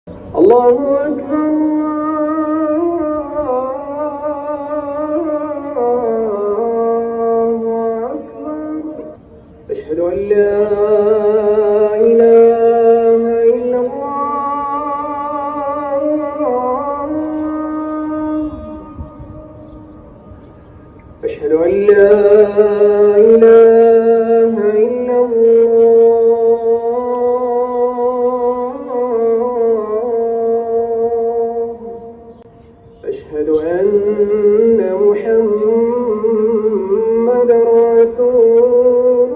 الله أكبر. أشهد أن لا إله إلا الله. أشهد أن لا إله إلا الله. أشهد أن محمدًا رسول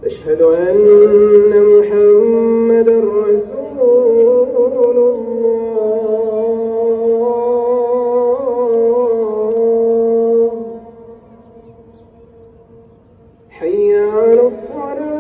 أشهد أن محمدًا رسول الله. حي على الصلاة.